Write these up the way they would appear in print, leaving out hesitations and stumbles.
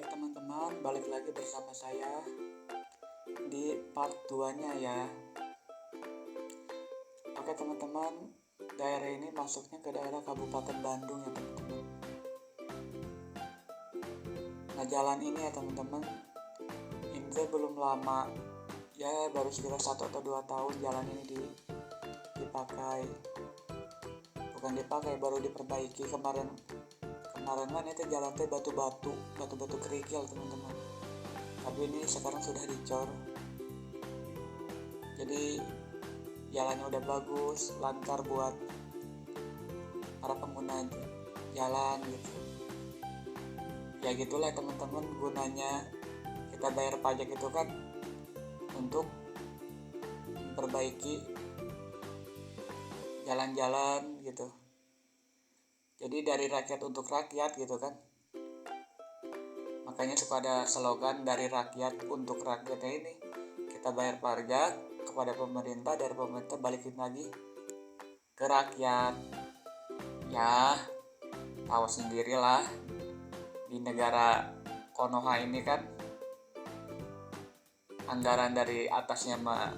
Baik teman-teman, balik lagi bersama saya di part 2-nya ya. Oke teman-teman, daerah ini masuknya ke daerah Kabupaten Bandung ya teman-teman. Nah jalan ini ya teman-teman, ini belum lama, ya baru sekitar 1 atau 2 tahun jalan ini dipakai. Bukan dipakai, baru diperbaiki kemarin kan itu jalan teh batu-batu kerikil teman-teman. Tapi ini sekarang sudah dicor, jadi jalannya udah bagus, lancar buat para pengguna jalan gitu. Ya gitulah teman-teman, gunanya kita bayar pajak itu kan untuk memperbaiki jalan-jalan gitu. Jadi dari rakyat untuk rakyat gitu kan. Makanya suka ada slogan dari rakyat untuk rakyatnya ini. Kita bayar pajak kepada pemerintah, dari pemerintah balikin lagi ke rakyat. Ya, tahu sendirilah di negara Konoha ini kan anggaran dari atasnya mah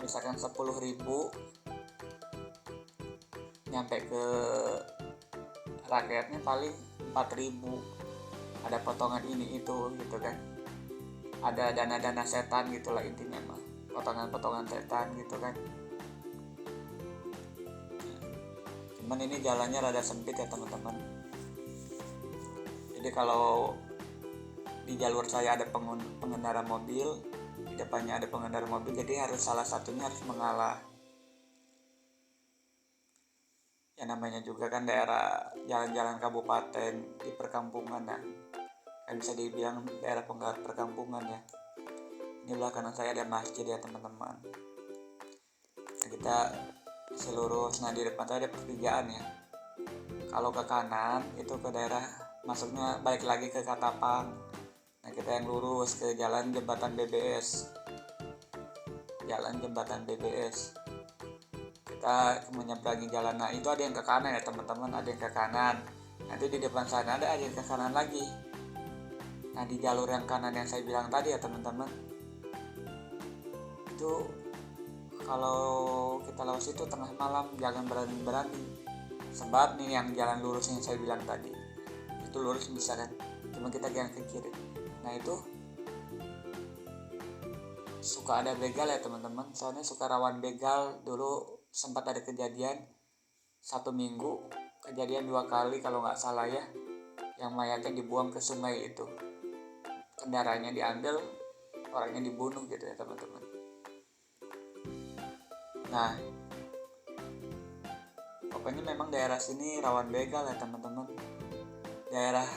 misalkan 10.000 nyampe ke rakyatnya paling 4.000. Ada potongan ini itu gitu kan, ada dana-dana setan gitulah intinya mah, potongan-potongan setan gitu kan. Cuman ini jalannya rada sempit ya teman-teman, jadi kalau di jalur saya ada pengendara mobil, di depannya ada pengendara mobil, jadi harus salah satunya harus mengalah. Ya namanya juga kan daerah jalan-jalan kabupaten di perkampungan ya, kan bisa dibilang daerah perkampungan ya. Ini belakang saya ada masjid ya teman-teman. Nah, kita lurus, nah di depan saya ada pertigaan ya. Kalau ke kanan itu ke daerah masuknya balik lagi ke Katapang. Nah kita yang lurus ke jalan jembatan BBS. Jalan jembatan BBS. Kita menyeberangi jalan, nah itu ada yang ke kanan ya teman-teman, ada yang ke kanan. Nanti di depan sana ada yang ke kanan lagi. Nah di jalur yang kanan yang saya bilang tadi ya teman-teman, itu kalau kita lewat situ tengah malam jangan berani-berani, sebab nih yang jalan lurus yang saya bilang tadi itu lurus bisa kan, cuma kita jangan ke kiri. Nah itu suka ada begal ya teman-teman, soalnya suka rawan begal. Dulu sempat ada kejadian 1 minggu, kejadian 2 kali kalau nggak salah ya, yang mayatnya dibuang ke sungai itu, kendaraannya diambil, orangnya dibunuh gitu ya teman-teman. Nah pokoknya memang daerah sini rawan begal ya teman-teman. Daerah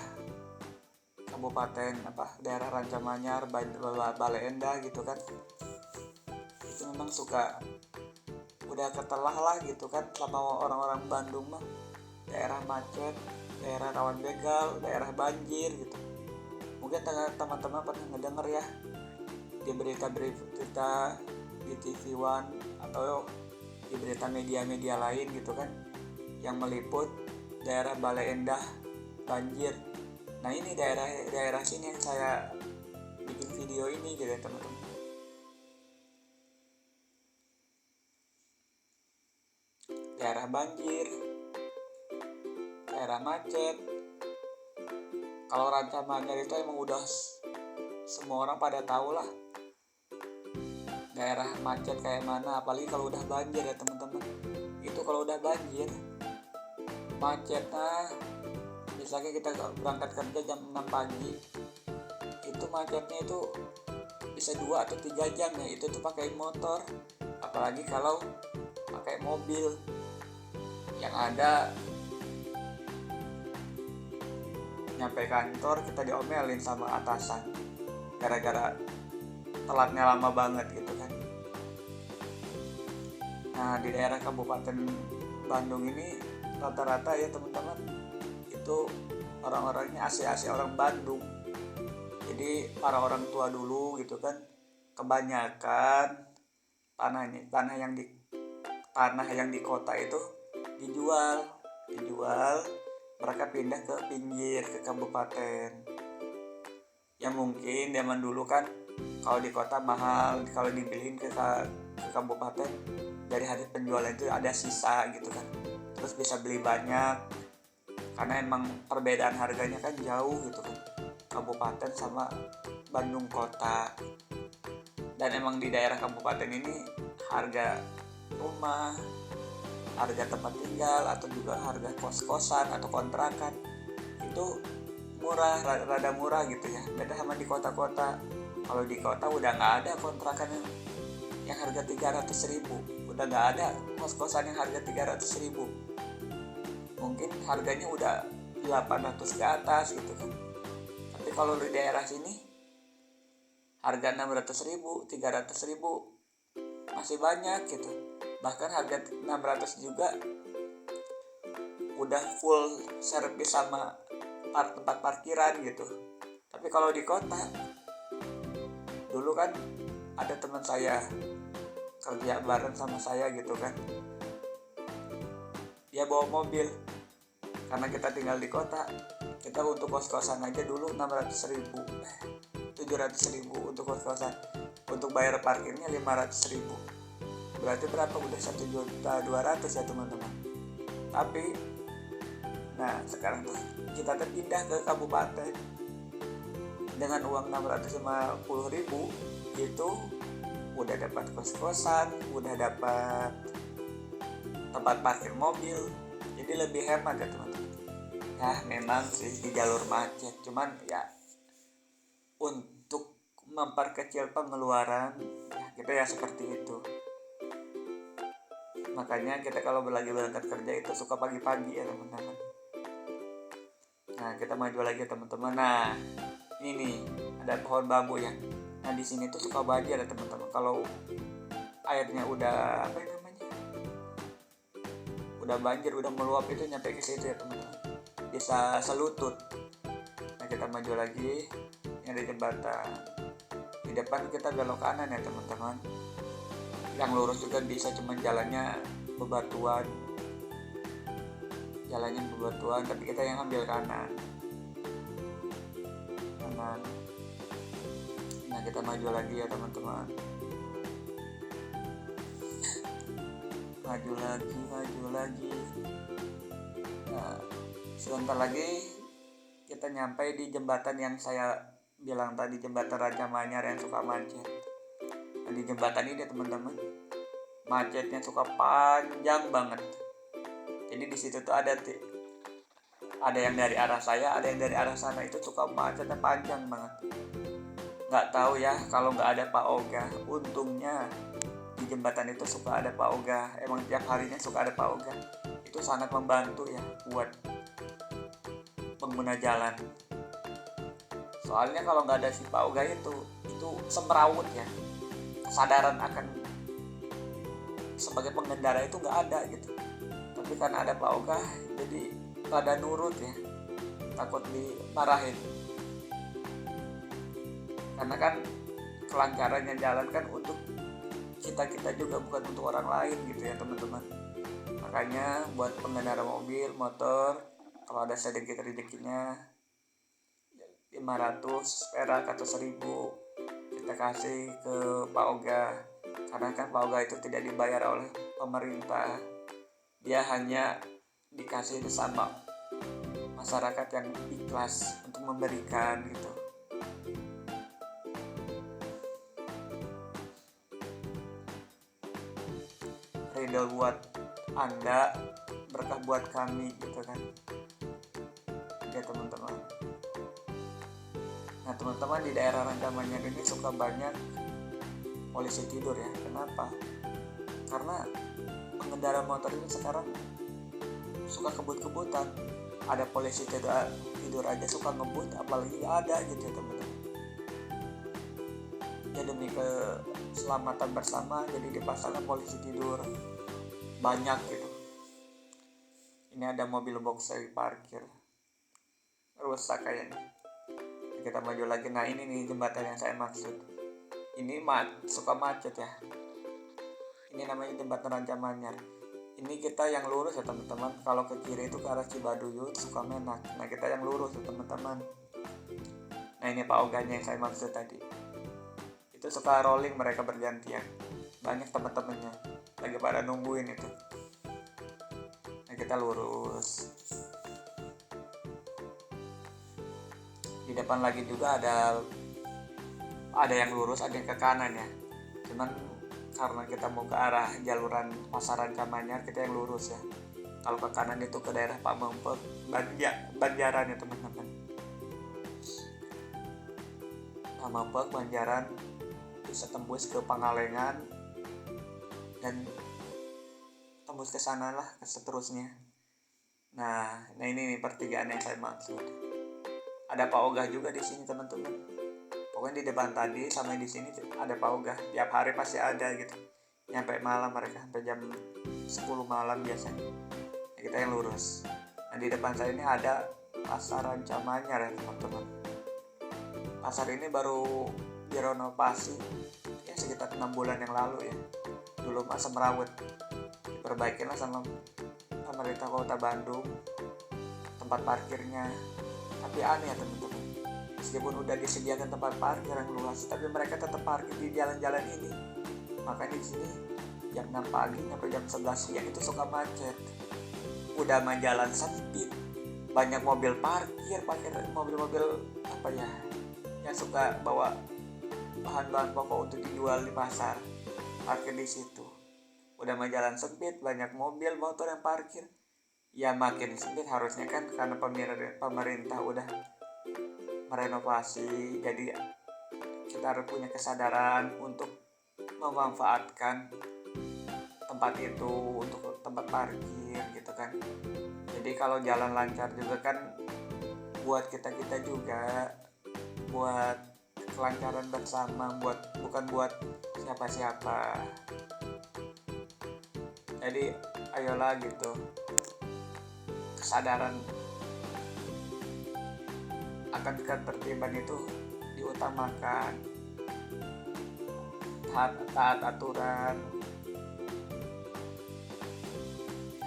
kabupaten daerah Rancamanyar, Bale Endah gitu kan, itu memang suka udah ketelah lah gitu kan sama orang-orang Bandung mah, daerah macet, daerah rawan begal, daerah banjir gitu. Mungkin teman-teman pernah ngedenger ya di berita-berita di TV One atau di berita media-media lain gitu kan, yang meliput daerah Bale Endah banjir. Nah ini daerah sini yang saya bikin video ini gitu ya teman-teman. Daerah banjir, daerah macet. Kalau Rancamanyar itu emang udah semua orang pada tahu lah daerah macet kayak mana, apalagi kalau udah banjir ya teman-teman. Itu kalau udah banjir macetnya, misalnya kita berangkat kerja jam 6 pagi, itu macetnya itu bisa 2 atau 3 jam ya, itu tuh pakai motor. Apalagi kalau pakai mobil, yang ada nyampe kantor kita diomelin sama atasan gara-gara telatnya lama banget gitu kan. Nah di daerah Kabupaten Bandung ini rata-rata ya teman-teman, itu orang-orangnya asli orang Bandung. Jadi para orang tua dulu gitu kan, kebanyakan tanah yang di kota itu dijual, mereka pindah ke pinggir, ke kabupaten. Ya mungkin zaman dulu kan kalau di kota mahal, kalau dipilihin ke kabupaten dari hasil penjualan itu ada sisa gitu kan, terus bisa beli banyak karena emang perbedaan harganya kan jauh gitu kan, kabupaten sama Bandung kota. Dan emang di daerah kabupaten ini harga rumah, harga tempat tinggal atau juga harga kos-kosan atau kontrakan itu murah, rada murah gitu ya, beda sama di kota-kota. Kalau di kota udah nggak ada kontrakan yang harga 300.000, udah nggak ada kos-kosan yang harga 300.000, mungkin harganya udah 800 ke atas gitu kan. Tapi kalau di daerah sini harga 600.000, 300.000 masih banyak gitu. Bahkan harga 600 juga udah full servis sama tempat parkiran gitu. Tapi kalau di kota, dulu kan ada teman saya kerja bareng sama saya gitu kan, dia bawa mobil. Karena kita tinggal di kota, kita untuk kos-kosan aja dulu 600.000, 700.000 untuk kos-kosan. Untuk bayar parkirnya 500.000, berarti berapa? Udah 1.200.000 ya teman-teman. Tapi nah sekarang tuh kita pindah ke kabupaten dengan uang 650.000 itu udah dapat kos-kosan, udah dapat tempat parkir mobil, jadi lebih hemat ya teman-teman. Ya memang sih di jalur macet, cuman ya untuk memperkecil pengeluaran ya kita ya seperti itu. Makanya kita kalau lagi berangkat kerja itu suka pagi-pagi ya teman-teman. Nah kita maju lagi teman-teman. Nah ini nih ada pohon bambu ya. Nah di sini tuh suka banjir ya teman-teman. Kalau airnya udah udah banjir, udah meluap itu nyampe ke situ ya teman-teman, bisa selutut. Nah kita maju lagi, ini ada jembatan. Di depan kita belok kanan ya teman-teman. Yang lurus juga bisa, cuman jalannya bebatuan, tapi kita yang ambil kanan. Nah kita maju lagi ya teman-teman, maju lagi. Nah sebentar lagi kita nyampe di jembatan yang saya bilang tadi, jembatan Raja Manyar yang suka macet. Nah, di jembatan ini teman-teman, macetnya suka panjang banget. Jadi di situ tuh ada yang dari arah saya, ada yang dari arah sana, itu suka macetnya panjang banget. Nggak tahu ya kalau nggak ada Pak Oga. Untungnya di jembatan itu suka ada Pak Oga. Emang tiap harinya suka ada Pak Oga. Itu sangat membantu ya buat pengguna jalan. Soalnya kalau nggak ada si Pak Oga itu semrawut ya. Kesadaran akan sebagai pengendara itu nggak ada gitu. Tapi karena ada Pak Oga, jadi pada nurut ya, takut dimarahin. Karena kan kelancarannya jalan kan untuk kita juga, bukan untuk orang lain gitu ya teman-teman. Makanya buat pengendara mobil, motor, kalau ada sedikit rezekinya 500 perak atau 1.000 kita kasih ke Pak Oga. Karena kan Pak Oga itu tidak dibayar oleh pemerintah, dia hanya dikasih sama masyarakat yang ikhlas untuk memberikan gitu. Ridho buat Anda, berkah buat kami gitu kan ya teman-teman. Nah teman-teman, di daerah Raja Manyar ini suka banyak polisi tidur ya. Kenapa? Karena pengendara motor ini sekarang suka kebut-kebutan. Ada polisi tidur aja suka ngebut, apalagi ada gitu ya teman-teman. Ya demi keselamatan bersama, jadi dipasangkan polisi tidur banyak gitu. Ini ada mobil box yang parkir rusak kayaknya. Kita maju lagi. Nah ini nih jembatan yang saya maksud. Ini suka macet ya. Ini namanya jembatan Raja Manyar. Ini kita yang lurus ya teman-teman. Kalau ke kiri itu ke arah Cibaduyut, Sukamenak. Nah kita yang lurus ya teman-teman. Nah ini Pak Oganya yang saya maksud tadi, itu suka rolling mereka bergantian, banyak teman-temannya lagi pada nungguin itu. Nah kita lurus, di depan lagi juga ada yang lurus, ada yang ke kanan ya, cuman karena kita mau ke arah jaluran Pasar Rancamanyar, kita yang lurus ya. Kalau ke kanan itu ke daerah Pak Mempek, Banjaran ya teman-teman. Pak Mempek, Banjaran, bisa tembus ke Pangalengan dan tembus ke sana lah ke seterusnya. Nah ini nih pertigaan yang saya maksud. Ada Pak Ogah juga di sini teman-teman. Pokoknya di depan tadi sama di sini ada Pak Ogah. Tiap hari pasti ada gitu. Nyampe malam mereka, sampai jam 10 malam biasanya. Nah, kita yang lurus. Nah di depan saya ini ada Pasar Rancamanyar ya teman-teman. Pasar ini baru direnovasi ya sekitar 6 bulan yang lalu ya. Dulu mah semrawut, diperbaikin lah sama pemerintah Kota Bandung tempat parkirnya. Tapi aneh ya teman-teman, meskipun udah disediakan tempat parkir yang luas, tapi mereka tetap parkir di jalan-jalan ini. Makanya di sini jam 6 pagi sampai jam 11 siang itu suka macet. Udah mah jalan sempit, banyak mobil parkir mobil-mobil apa ya, yang suka bawa bahan-bahan pokok untuk dijual di pasar, parkir di situ. Udah mah jalan sempit, banyak mobil motor yang parkir, ya makin sempit harusnya kan, karena pemerintah udah merenovasi, jadi kita harus punya kesadaran untuk memanfaatkan tempat itu untuk tempat parkir gitu kan. Jadi kalau jalan lancar juga kan buat kita juga, buat kelancaran bersama, bukan buat siapa-siapa. Jadi ayolah gitu, kesadaran akan ketertiban itu diutamakan, taat aturan.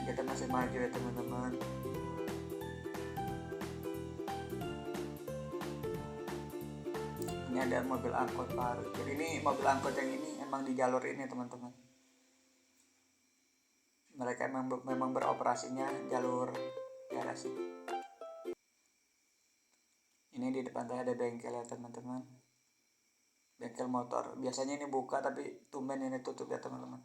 Kita masih maju ya teman-teman. Ini ada mobil angkot parkir. Ini mobil angkot yang ini emang di jalur ini teman-teman. Mereka memang beroperasinya jalur daerah sini. Ini di depan saya ada bengkel ya teman-teman, bengkel motor. Biasanya ini buka tapi tumben ini tutup ya teman-teman.